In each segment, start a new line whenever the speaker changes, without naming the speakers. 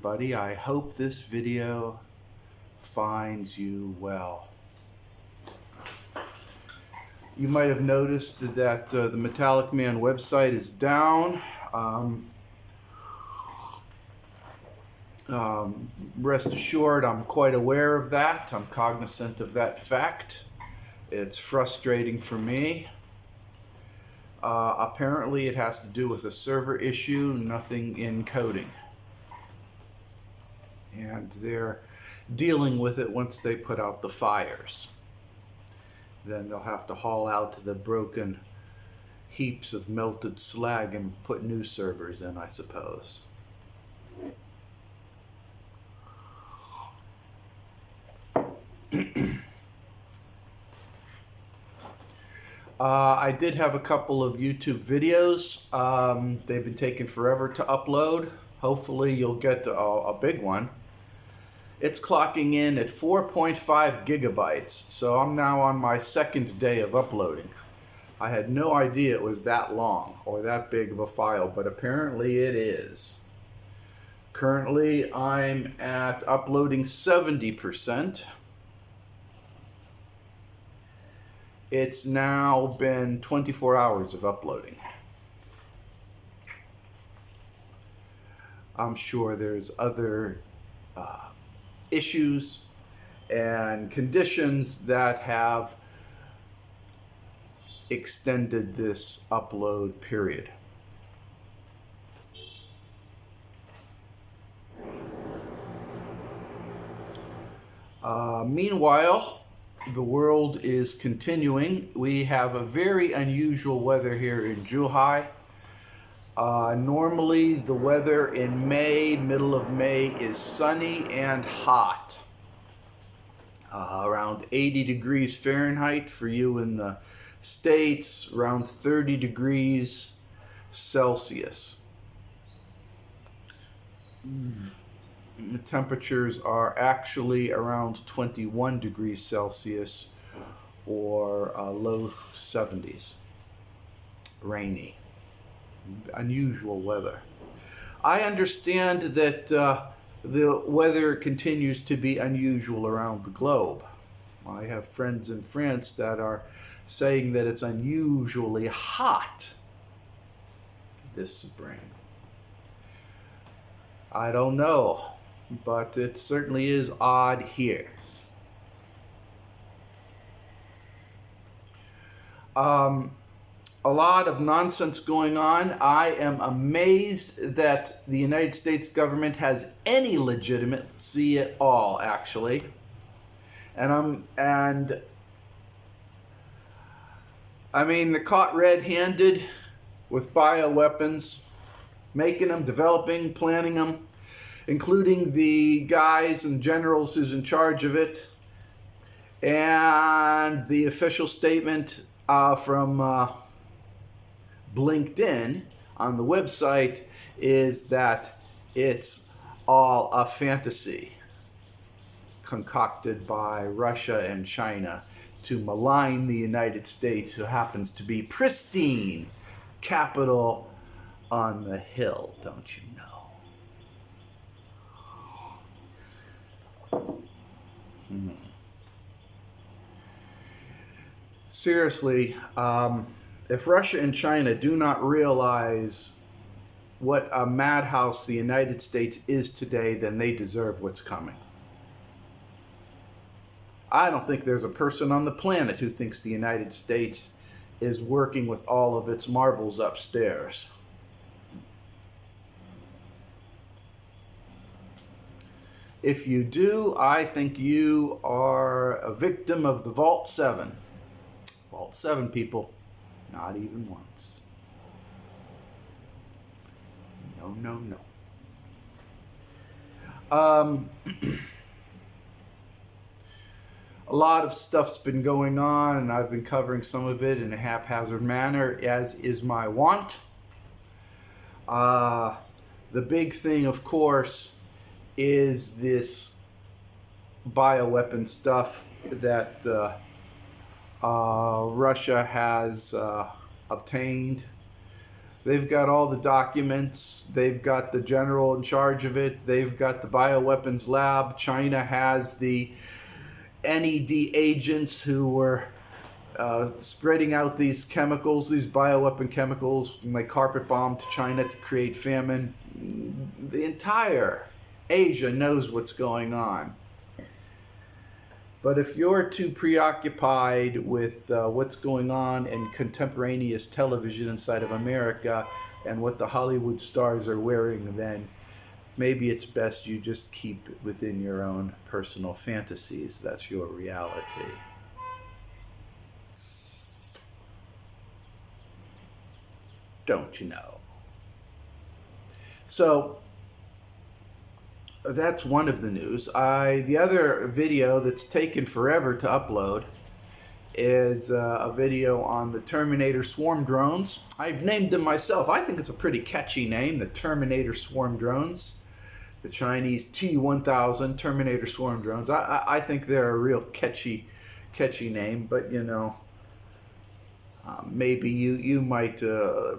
Buddy, I hope this video finds you well. You might have noticed that the Metallic Man website is down. Rest assured, I'm quite aware of that. I'm cognizant of that fact. It's frustrating for me. Apparently, it has to do with a server issue, nothing in coding. And they're dealing with it once they put out the fires. Then they'll have to haul out the broken heaps of melted slag and put new servers in, I suppose. I did have a couple of YouTube videos. They've been taking forever to upload. Hopefully you'll get a big one. It's clocking in at 4.5 gigabytes, so I'm now on my second day of uploading. I had no idea it was that long or that big of a file, but apparently it is. Currently I'm at uploading 70%. It's now been 24 hours of uploading. I'm sure there's other issues and conditions that have extended this upload period. Meanwhile, the world is continuing. We have a very unusual weather here in Zhuhai. Normally the weather in May, middle of May, is sunny and hot. Around 80 degrees Fahrenheit for you in the States, around 30 degrees Celsius. The temperatures are actually around 21 degrees Celsius or low 70s. Rainy. Unusual weather. I understand that the weather continues to be unusual around the globe. I have friends in France that are saying that it's unusually hot this spring. I don't know, but it certainly is odd here. A lot of nonsense going on. I am amazed that the United States government has any legitimacy at all, actually. And I mean, they're caught red-handed with bioweapons, making them, developing, planning them, including the guys and generals who's in charge of it. And the official statement from LinkedIn on the website is that it's all a fantasy concocted by Russia and China to malign the United States, who happens to be pristine capital on the hill, don't you know? Seriously, if Russia and China do not realize what a madhouse the United States is today, then they deserve what's coming. I don't think there's a person on the planet who thinks the United States is working with all of its marbles upstairs. If you do, I think you are a victim of the Vault 7. Vault 7, people. Not even once. No, no, no. A lot of stuff's been going on, and I've been covering some of it in a haphazard manner, as is my wont. The big thing, of course, is this bioweapon stuff that Russia has obtained They've got all the documents. They've got the general in charge of it. They've got the bioweapons lab. China has the NED agents who were spreading out these chemicals, these bioweapon chemicals, like carpet bomb to China to create famine. The entire Asia knows what's going on. But if you're too preoccupied with what's going on in contemporaneous television inside of America and what the Hollywood stars are wearing, then maybe it's best you just keep it within your own personal fantasies. That's your reality. Don't you know? So that's one of the news. The other video that's taken forever to upload is a video on the Terminator swarm drones. I've named them myself. I think it's a pretty catchy name, the Terminator swarm drones. The Chinese T-1000 Terminator swarm drones. I think they're a real catchy name, but you know, maybe you might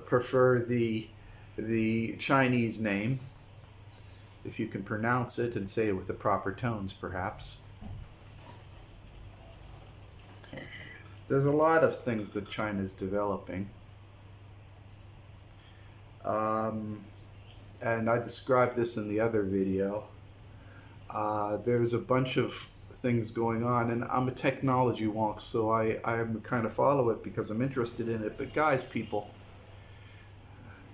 prefer the Chinese name, if you can pronounce it and say it with the proper tones, perhaps. There's a lot of things that China's developing. And I described this in the other video. There's a bunch of things going on, and I'm a technology wonk, so I kind of follow it because I'm interested in it. But guys, people,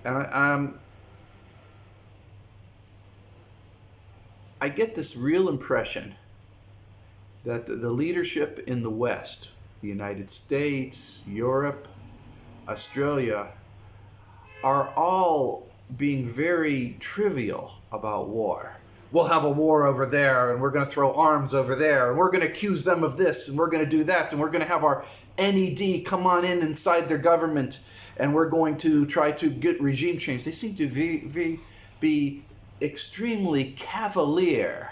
and I get this real impression that the leadership in the West, the United States, Europe, Australia, are all being very trivial about war. We'll have a war over there, and we're going to throw arms over there, and we're going to accuse them of this, and we're going to do that, and we're going to have our NED come on in inside their government, and we're going to try to get regime change. They seem to be extremely cavalier,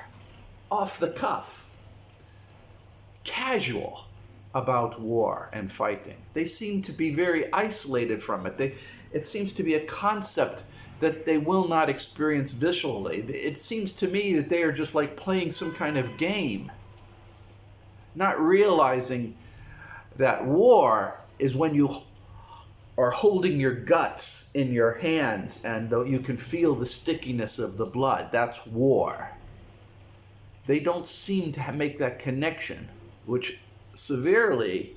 off the cuff, casual about war and fighting. They seem to be very isolated from it. It seems to be a concept that they will not experience visually. It seems to me that they are just like playing some kind of game, not realizing that war is when you are holding your guts in your hands and you can feel the stickiness of the blood. That's war. They don't seem to make that connection, which severely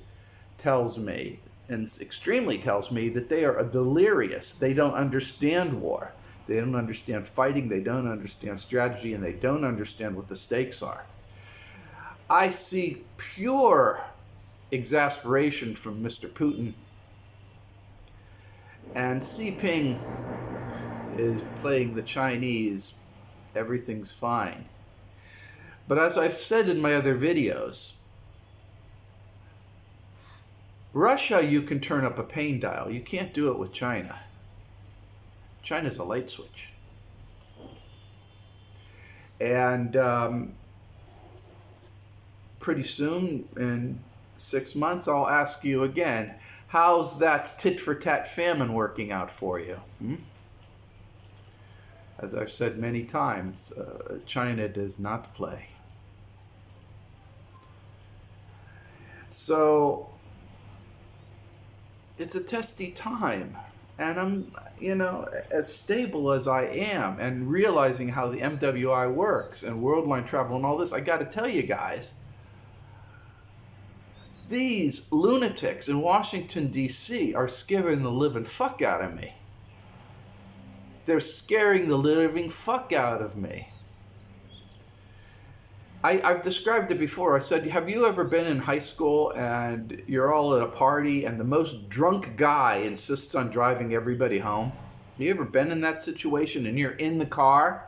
tells me, and extremely tells me, that they are delirious. They don't understand war. They don't understand fighting. They don't understand strategy, and they don't understand what the stakes are. I see pure exasperation from Mr. Putin, and Xi Jinping is playing the Chinese. Everything's fine. But as I've said in my other videos, Russia, you can turn up a pain dial. You can't do it with China. China's a light switch. And pretty soon, in 6 months, I'll ask you again, how's that tit-for-tat famine working out for you? As I've said many times, China does not play. So it's a testy time, and I'm, as stable as I am and realizing how the MWI works and Worldline Travel and all this, I got to tell you guys, these lunatics in Washington, D.C. are scaring the living fuck out of me. They're scaring the living fuck out of me. I've described it before. I said, have you ever been in high school and you're all at a party and the most drunk guy insists on driving everybody home? Have you ever been in that situation and you're in the car?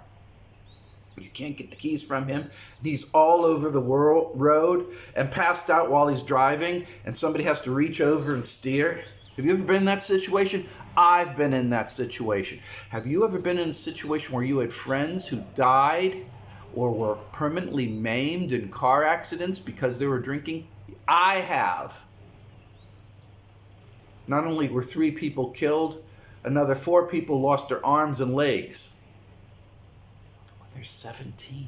You can't get the keys from him. And he's all over the road and passed out while he's driving and somebody has to reach over and steer. Have you ever been in that situation? I've been in that situation. Have you ever been in a situation where you had friends who died or were permanently maimed in car accidents because they were drinking? I have. Not only were 3 people killed, Another 4 people lost their arms and legs. They're 17.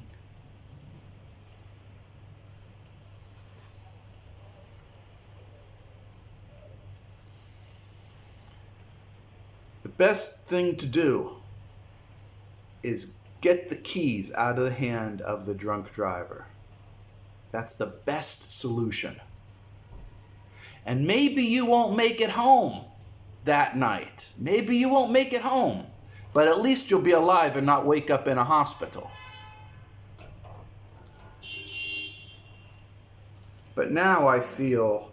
The best thing to do is get the keys out of the hand of the drunk driver. That's the best solution. And maybe you won't make it home that night. Maybe you won't make it home. But at least you'll be alive and not wake up in a hospital. But now I feel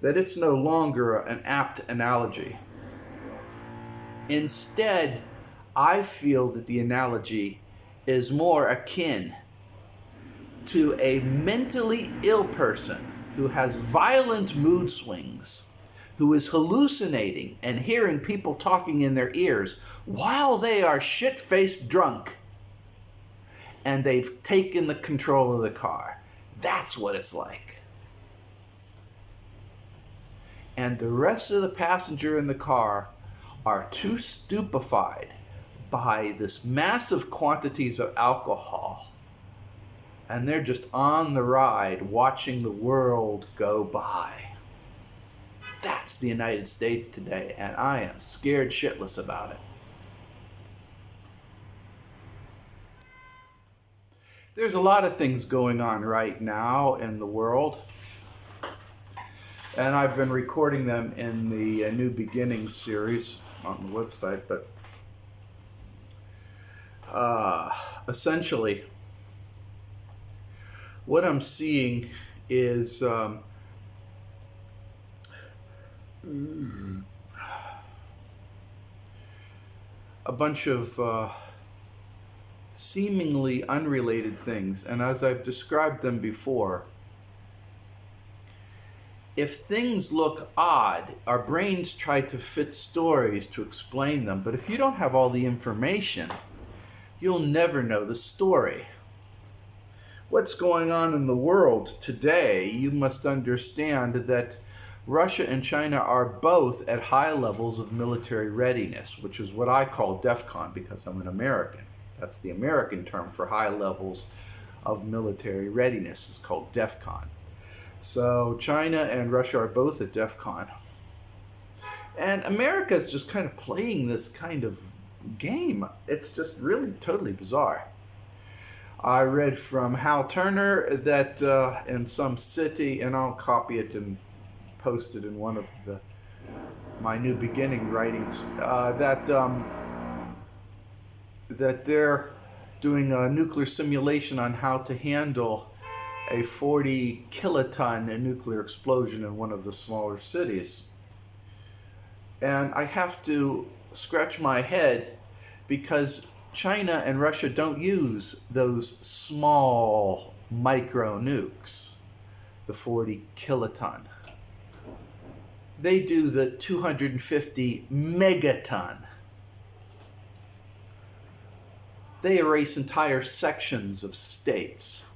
that it's no longer an apt analogy. Instead, I feel that the analogy is more akin to a mentally ill person who has violent mood swings, who is hallucinating and hearing people talking in their ears while they are shit-faced drunk and they've taken the control of the car. That's what it's like. And the rest of the passenger in the car are too stupefied by this massive quantities of alcohol, and they're just on the ride watching the world go by. That's the United States today, and I am scared shitless about it. There's a lot of things going on right now in the world, and I've been recording them in the New Beginnings series on the website, but essentially what I'm seeing is a bunch of seemingly unrelated things, and as I've described them before, if things look odd, our brains try to fit stories to explain them, but if you don't have all the information, you'll never know the story. What's going on in the world today, you must understand that Russia and China are both at high levels of military readiness, which is what I call DEFCON because I'm an American. That's the American term for high levels of military readiness. It's called DEFCON. So China and Russia are both at DEFCON. And America is just kind of playing this kind of game. It's just really totally bizarre. I read from Hal Turner that in some city, and I'll copy it and post it in one of my New Beginning writings, that they're doing a nuclear simulation on how to handle a 40 kiloton nuclear explosion in one of the smaller cities. And I have to scratch my head because China and Russia don't use those small micro nukes, the 40 kiloton. They do the 250 megaton. They erase entire sections of states.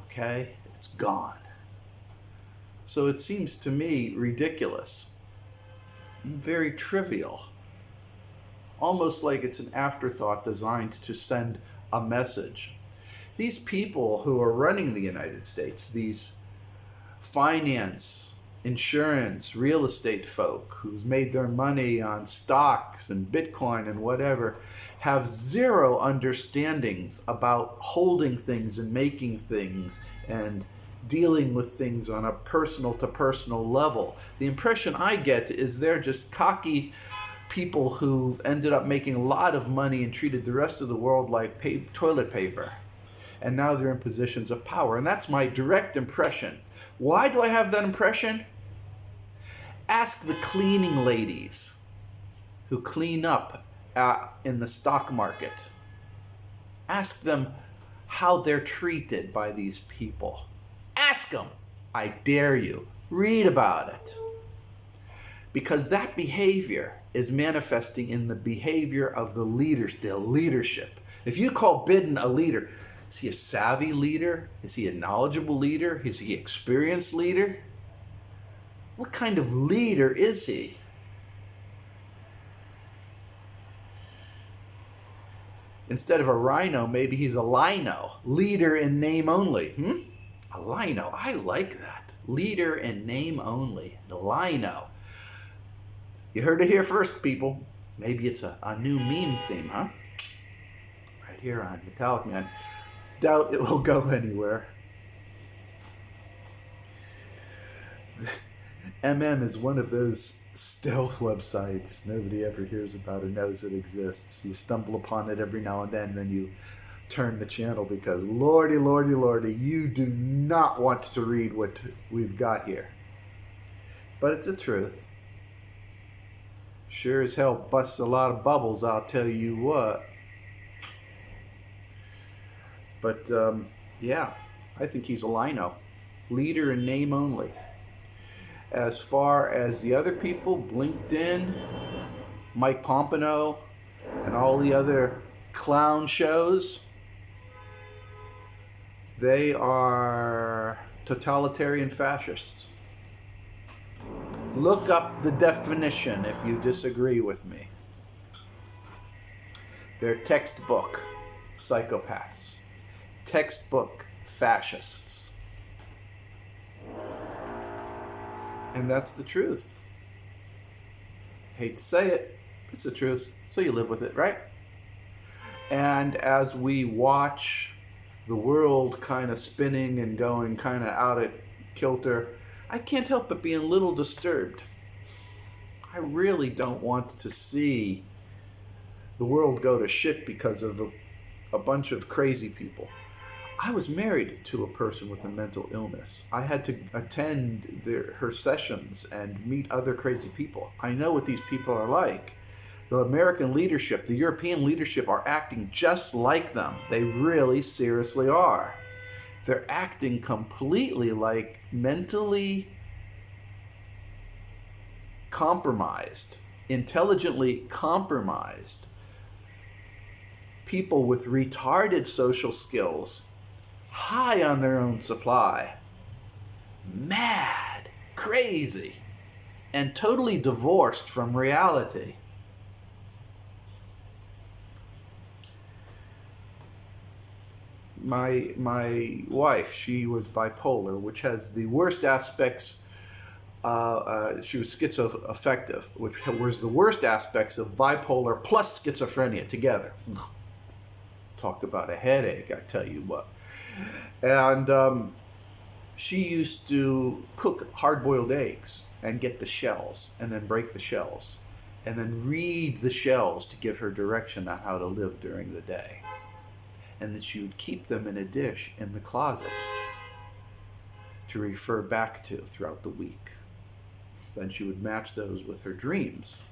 Okay? It's gone. So it seems to me ridiculous, very trivial, almost like it's an afterthought designed to send a message. These people who are running the United States, these finance, insurance, real estate folk who's made their money on stocks and Bitcoin and whatever, have zero understandings about holding things and making things and dealing with things on a personal to personal level. The impression I get is they're just cocky people who've ended up making a lot of money and treated the rest of the world like toilet paper. And now they're in positions of power. And that's my direct impression. Why do I have that impression? Ask the cleaning ladies who clean up in the stock market. Ask them how they're treated by these people. Ask them. I dare you. Read about it. Because that behavior is manifesting in the behavior of the leaders, the leadership. If you call Biden a leader, is he a savvy leader? Is he a knowledgeable leader? Is he an experienced leader? What kind of leader is he? Instead of a rhino, maybe he's a lino. Leader in name only. A lino. I like that. Leader in name only. The lino. You heard it here first, people. Maybe it's a new meme theme, huh? Right here on Metallic Man. Doubt it will go anywhere. MM is one of those stealth websites nobody ever hears about or knows it exists. You stumble upon it every now and then you turn the channel because lordy, lordy, lordy, you do not want to read what we've got here. But it's the truth. Sure as hell busts a lot of bubbles, I'll tell you what. But yeah, I think he's a lino. Leader in name only. As far as the other people, LinkedIn, Mike Pompano, and all the other clown shows, they are totalitarian fascists. Look up the definition if you disagree with me. They're textbook psychopaths, textbook fascists. And that's the truth. Hate to say it, it's the truth, so you live with it, right? And as we watch the world kind of spinning and going kind of out of kilter, I can't help but be a little disturbed. I really don't want to see the world go to shit because of a bunch of crazy people. I was married to a person with a mental illness. I had to attend her sessions and meet other crazy people. I know what these people are like. The American leadership, the European leadership are acting just like them. They really seriously are. They're acting completely like mentally compromised, intelligently compromised people with retarded social skills, high on their own supply, mad, crazy, and totally divorced from reality. My wife, she was bipolar, which has the worst aspects. She was schizoaffective, which was the worst aspects of bipolar plus schizophrenia together. Talk about a headache, I tell you what. And she used to cook hard-boiled eggs and get the shells and then break the shells and then read the shells to give her direction on how to live during the day. And then she would keep them in a dish in the closet to refer back to throughout the week. Then she would match those with her dreams.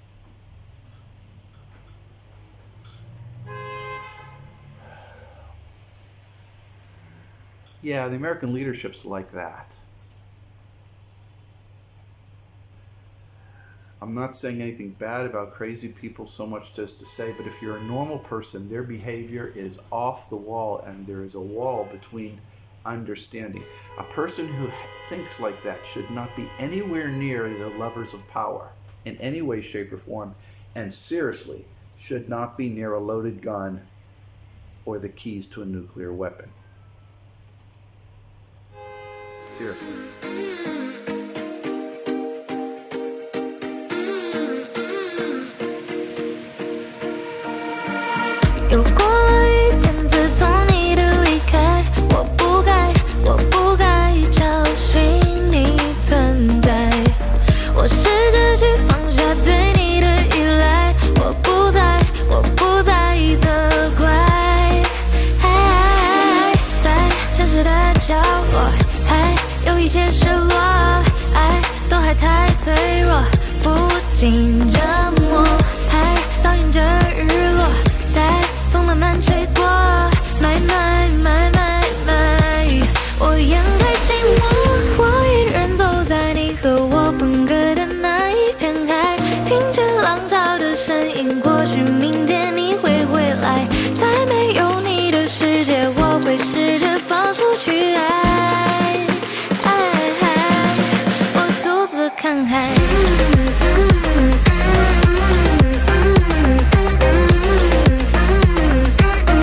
Yeah, the American leadership's like that. I'm not saying anything bad about crazy people so much as to say, but if you're a normal person, their behavior is off the wall and there is a wall between understanding. A person who thinks like that should not be anywhere near the levers of power in any way, shape, or form, and seriously should not be near a loaded gun or the keys to a nuclear weapon. Seriously.
又过了一天，自从你的离开，我不该找寻你存在。我试着去放下对你的依赖，我不再责怪。在城市的角落，还有一些失落，爱都还太脆弱，不禁折磨，还倒映着日落。 风慢慢吹过，我掩盖寂寞，我一人走在你和我分隔的那一片海，听着浪潮的声音，或许明天你会回来，在没有你的世界，我会试着放手去爱，我独自看海。 Oh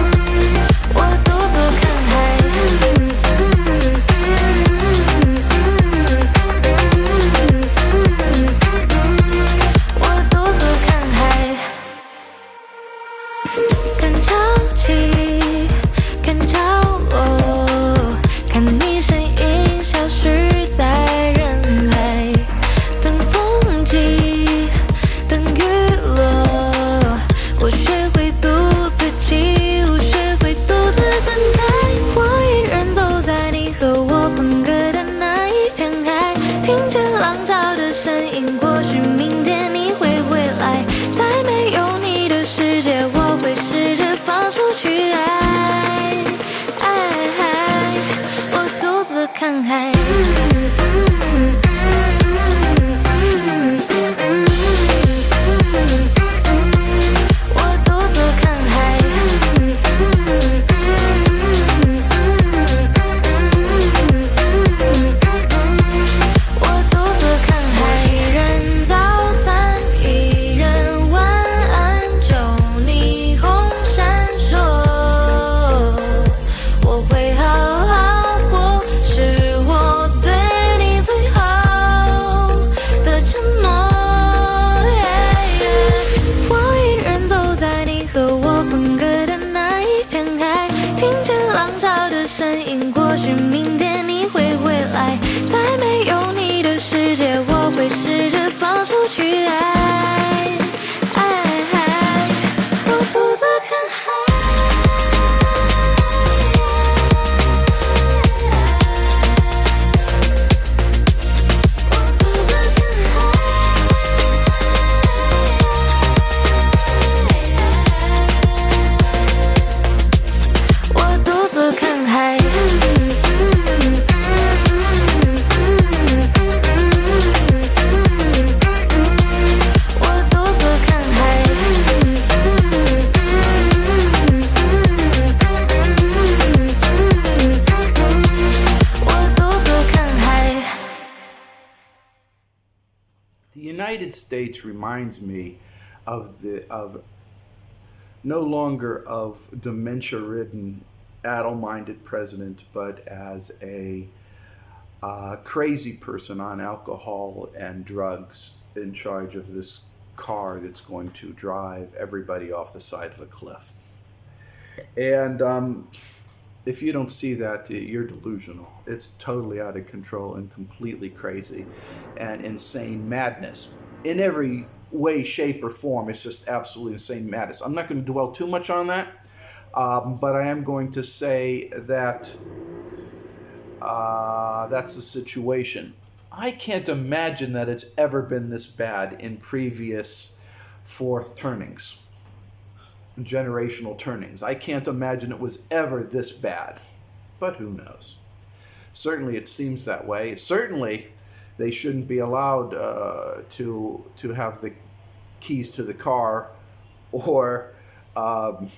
看海。我独自看海。我独自看海。一人早餐，一人晚安，就霓虹闪烁。我会好好过，是我对你最好的承诺。我一人走在你和我分隔的那一片海，听着浪潮的声音，或许明天你会回来。在没有你的世界，我会试着放手去爱。我独自看海。我独自看海。我独自看海。我独自看海。
The United States reminds me of no longer of dementia-ridden, addle-minded president, but as a crazy person on alcohol and drugs in charge of this car that's going to drive everybody off the side of a cliff. And if you don't see that, you're delusional. It's totally out of control and completely crazy and insane madness. In every way, shape, or form, it's just absolutely insane madness. I'm not going to dwell too much on that, but I am going to say that that's the situation. I can't imagine that it's ever been this bad in previous fourth turnings. Generational turnings. I can't imagine it was ever this bad, but who knows? Certainly it seems that way. Certainly they shouldn't be allowed to have the keys to the car or the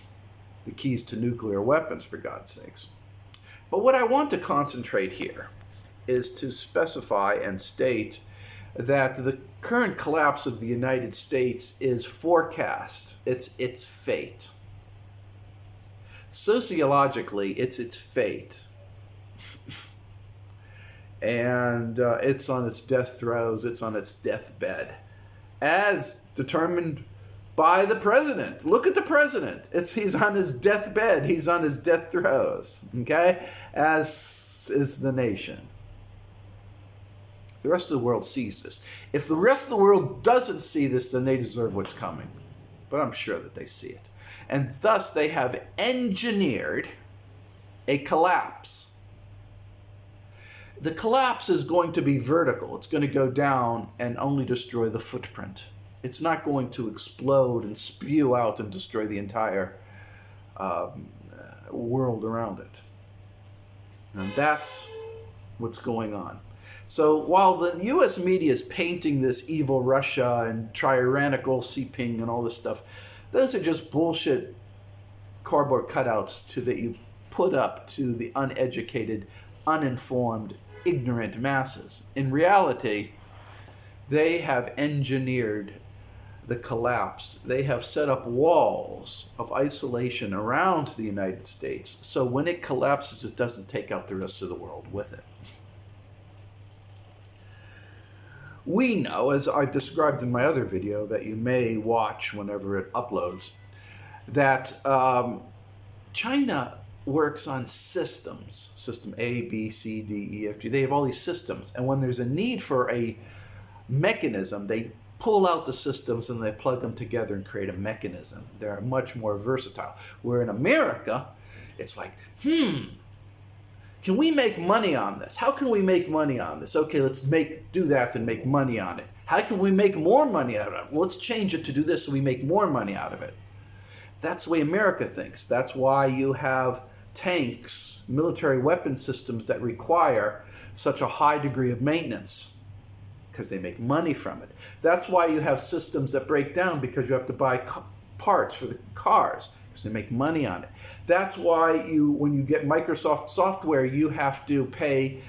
keys to nuclear weapons, for God's sakes. But what I want to concentrate here is to specify and state that the current collapse of the United States is forecast. It's its fate. Sociologically, it's its fate. And it's on its death throes, it's on its deathbed, as determined by the president. Look at the president. He's on his deathbed, he's on his death throes, okay? As is the nation. The rest of the world sees this. If the rest of the world doesn't see this, then they deserve what's coming. But I'm sure that they see it. And thus they have engineered a collapse. The collapse is going to be vertical. It's going to go down and only destroy the footprint. It's not going to explode and spew out and destroy the entire world around it. And that's what's going on. So while the U.S. media is painting this evil Russia and tyrannical Xi Jinping and all this stuff, those are just bullshit cardboard cutouts that you put up to the uneducated, uninformed, ignorant masses. In reality, they have engineered the collapse. They have set up walls of isolation around the United States, so when it collapses, it doesn't take out the rest of the world with it. We know, as I've described in my other video that you may watch whenever it uploads, that China works on systems. System A, B, C, D, E, F, G. They have all these systems. And when there's a need for a mechanism, they pull out the systems and they plug them together and create a mechanism. They're much more versatile. Where in America, it's like, can we make money on this? How can we make money on this? Okay, let's do that and make money on it. How can we make more money out of it? Well, let's change it to do this so we make more money out of it. That's the way America thinks. That's why you have tanks, military weapon systems that require such a high degree of maintenance, because they make money from it. That's why you have systems that break down, because you have to buy parts for the cars, because they make money on it. That's why when you get Microsoft software, you have to pay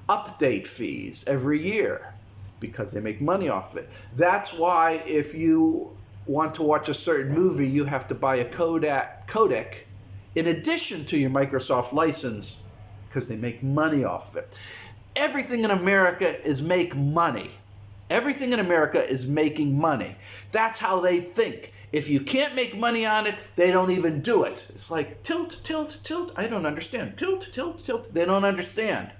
update fees every year, because they make money off of it. That's why if you want to watch a certain movie, you have to buy a codec in addition to your Microsoft license, because they make money off of it. Everything in America is make money. Everything in America is making money. That's how they think. If you can't make money on it, they don't even do it. It's like tilt, tilt, tilt. I don't understand. Tilt, tilt, tilt. They don't understand.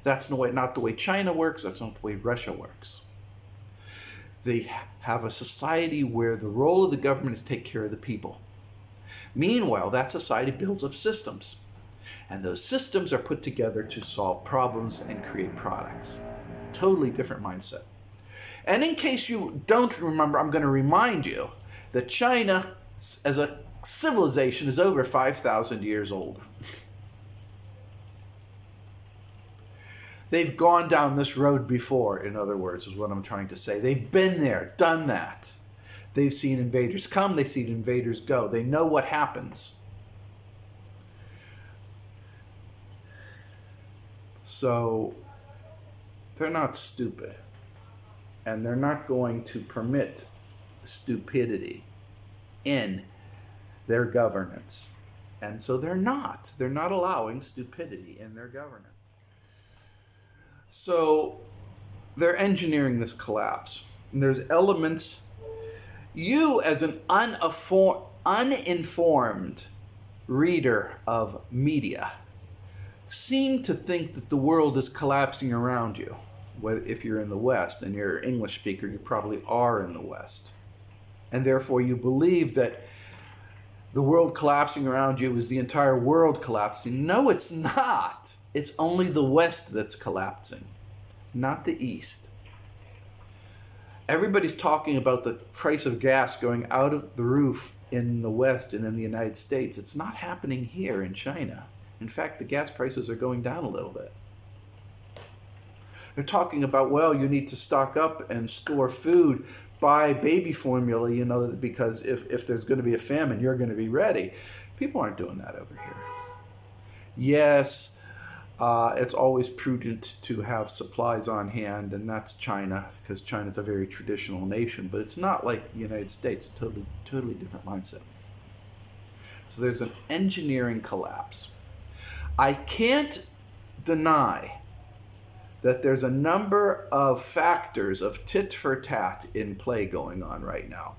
That's not the way China works. That's not the way Russia works. They have a society where the role of the government is to take care of the people. Meanwhile, that society builds up systems. And those systems are put together to solve problems and create products. Totally different mindset. And in case you don't remember, I'm going to remind you that China, as a civilization, is over 5,000 years old. They've gone down this road before, in other words, is what I'm trying to say. They've been there, done that. They've seen invaders come, they've seen invaders go. They know what happens. So, they're not stupid. And they're not going to permit stupidity in their governance. And so they're not allowing stupidity in their governance. So they're engineering this collapse. And there's elements, you as an uninformed reader of media seem to think that the world is collapsing around you. If you're in the West and you're an English speaker, you probably are in the West. And therefore you believe that the world collapsing around you is the entire world collapsing. No, it's not. It's only the West that's collapsing, not the East. Everybody's talking about the price of gas going out of the roof in the West and in the United States. It's not happening here in China. In fact, the gas prices are going down a little bit. They're talking about, well, you need to stock up and store food, buy baby formula, because if there's going to be a famine, you're going to be ready. People aren't doing that over here. Yes, it's always prudent to have supplies on hand, and that's China, because China's a very traditional nation, but it's not like the United States, a totally different mindset. So there's an engineering collapse. I can't deny that there's a number of factors of tit for tat in play going on right now.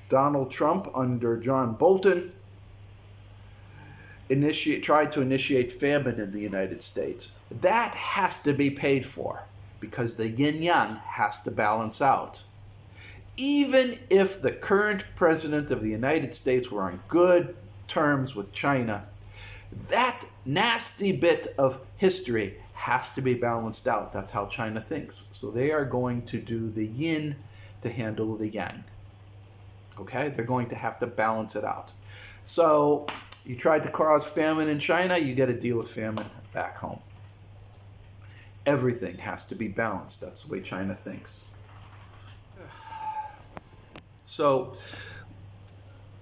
Donald Trump under John Bolton tried to initiate famine in the United States. That has to be paid for, because the yin-yang has to balance out. Even if the current president of the United States were on good terms with China, that nasty bit of history has to be balanced out. That's how China thinks. So they are going to do the yin to handle the yang. Okay? They're going to have to balance it out. So you tried to cause famine in China, you got to deal with famine back home. Everything has to be balanced. That's the way China thinks. So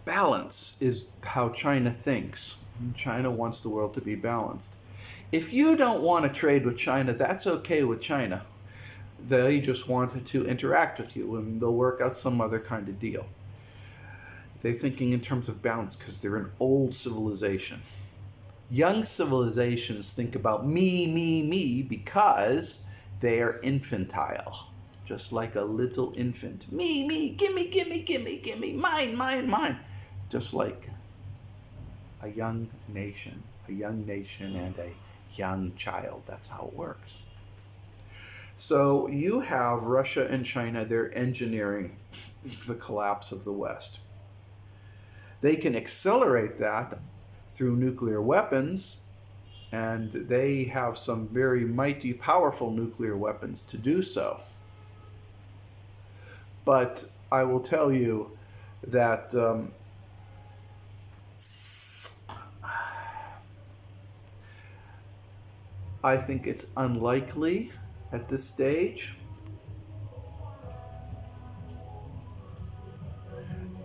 balance is how China thinks. China wants the world to be balanced. If you don't want to trade with China, that's okay with China. They just want to interact with you, and they'll work out some other kind of deal. They're thinking in terms of balance because they're an old civilization. Young civilizations think about me, because they are infantile. Just like a little infant. Me, gimme, mine. Just like a young nation and a young child. That's how it works. So you have Russia and China, they're engineering the collapse of the West. They can accelerate that through nuclear weapons, and they have some very mighty, powerful nuclear weapons to do so. But I will tell you that I think it's unlikely at this stage.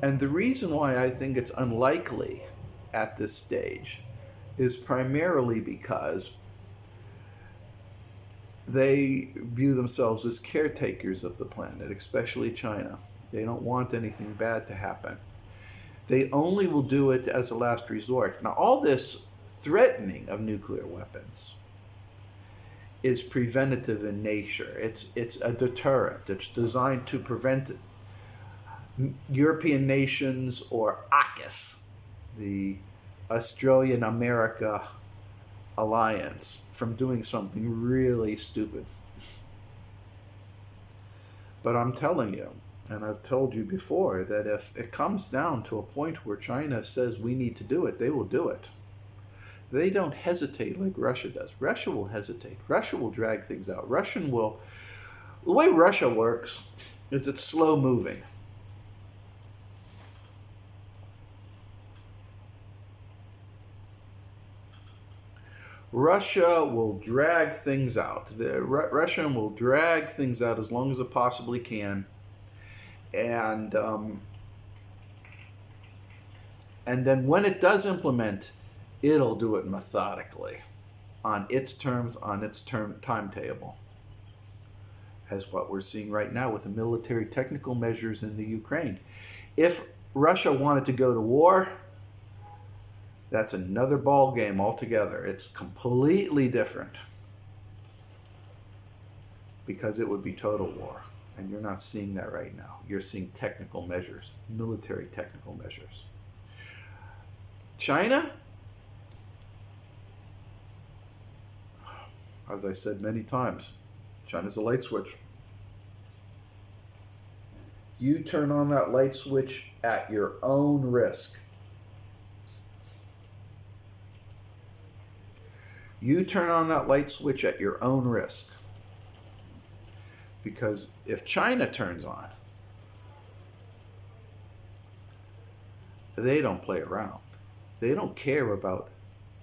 And the reason why I think it's unlikely at this stage is primarily because they view themselves as caretakers of the planet, especially China. They don't want anything bad to happen. They only will do it as a last resort. Now, all this threatening of nuclear weapons is preventative in nature. It's a deterrent. It's designed to prevent European nations or AUKUS, the Australian America Alliance, from doing something really stupid. But I'm telling you, and I've told you before, that if it comes down to a point where China says we need to do it, they will do it. They don't hesitate like Russia does. Russia will hesitate. Russia will drag things out. The way Russia works is it's slow moving. Russia will drag things out. The Russian will drag things out as long as it possibly can, and then when it does implement, it'll do it methodically, on its terms, on its timetable, as what we're seeing right now with the military technical measures in the Ukraine. If Russia wanted to go to war, that's another ball game altogether. It's completely different, because it would be total war. And you're not seeing that right now. You're seeing technical measures, military technical measures. China, as I said many times, China's a light switch. You turn on that light switch at your own risk. You turn on that light switch at your own risk. Because if China turns on, they don't play around. They don't care about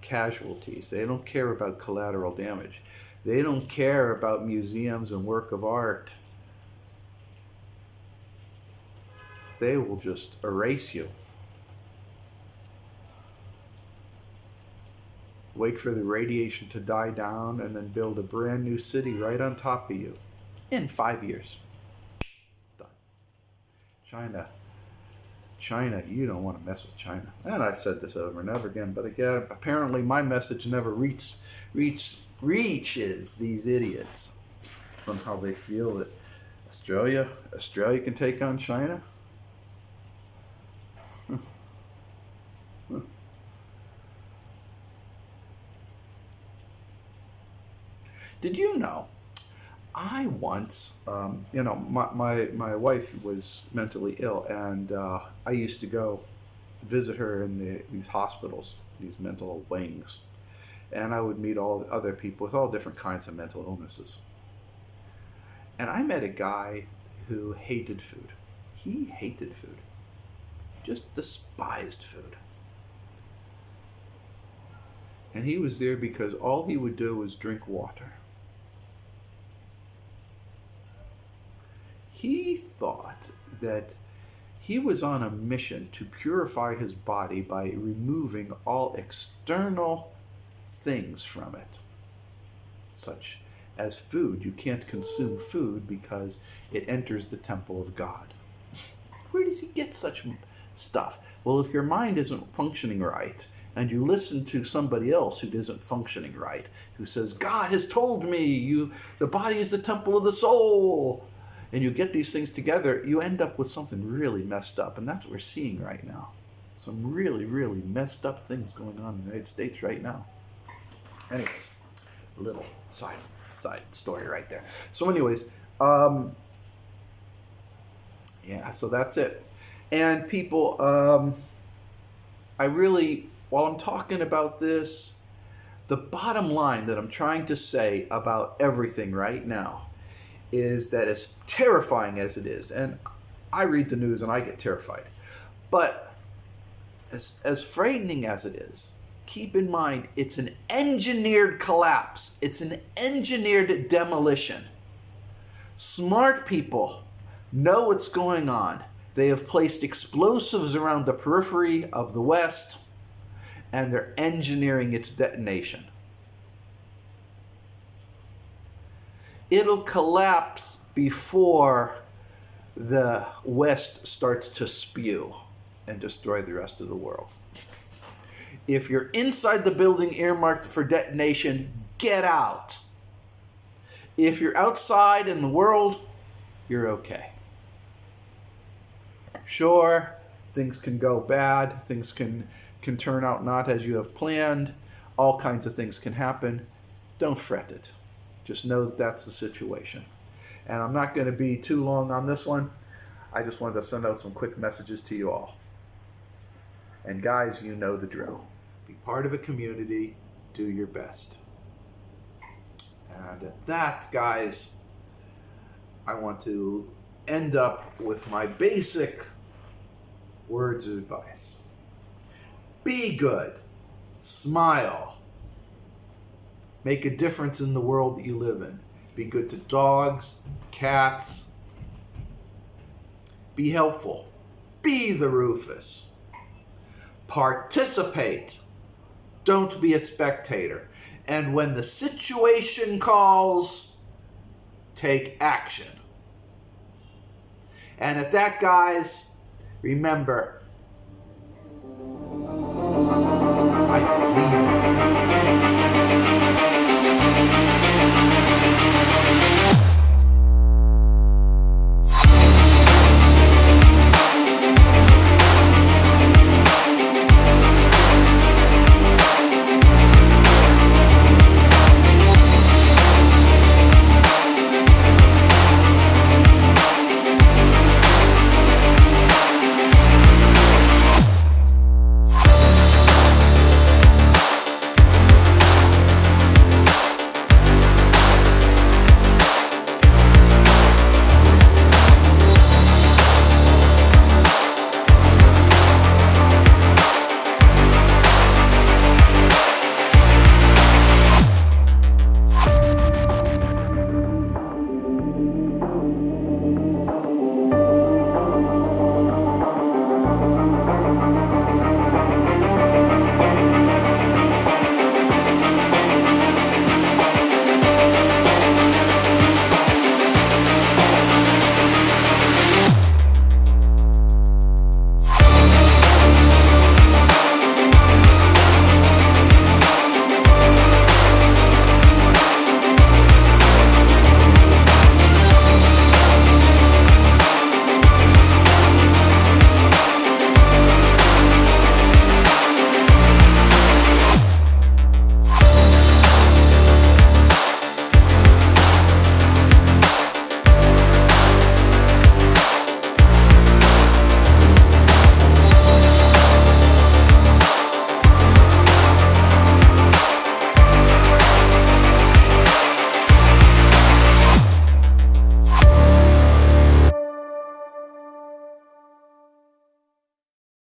casualties. They don't care about collateral damage. They don't care about museums and work of art. They will just erase you. Wait for the radiation to die down, and then build a brand new city right on top of you in 5 years. Done. China, you don't want to mess with China. And I've said this over and over again, but again, apparently my message never reaches these idiots. Somehow they feel that Australia can take on China. Did you know, I once, my wife was mentally ill, and I used to go visit her in these hospitals, these mental wings, and I would meet all the other people with all different kinds of mental illnesses. And I met a guy who hated food. He hated food. Just despised food. And he was there because all he would do was drink water. He thought that he was on a mission to purify his body by removing all external things from it, such as food. You can't consume food because it enters the temple of God. Where does he get such stuff? Well, if your mind isn't functioning right, and you listen to somebody else who isn't functioning right, who says, God has told me, the body is the temple of the soul, and you get these things together, you end up with something really messed up. And that's what we're seeing right now. Some really, really messed up things going on in the United States right now. Anyways, a little side story right there. So anyways, so that's it. And people, while I'm talking about this, the bottom line that I'm trying to say about everything right now is that, as terrifying as it is, and I read the news and I get terrified, but as frightening as it is, keep in mind, it's an engineered collapse. It's an engineered demolition. Smart people know what's going on. They have placed explosives around the periphery of the West, and they're engineering its detonation. It'll collapse before the West starts to spew and destroy the rest of the world. If you're inside the building earmarked for detonation, get out. If you're outside in the world, you're okay. Sure, things can go bad, things can turn out not as you have planned, all kinds of things can happen. Don't fret it. Just know that that's the situation. And I'm not going to be too long on this one. I just wanted to send out some quick messages to you all. And guys, you know the drill. Be part of a community, do your best. And at that, guys, I want to end up with my basic words of advice. Be good. Smile. Make a difference in the world that you live in. Be good to dogs, cats. Be helpful. Be the Rufus. Participate. Don't be a spectator. And when the situation calls, take action. And at that, guys, remember,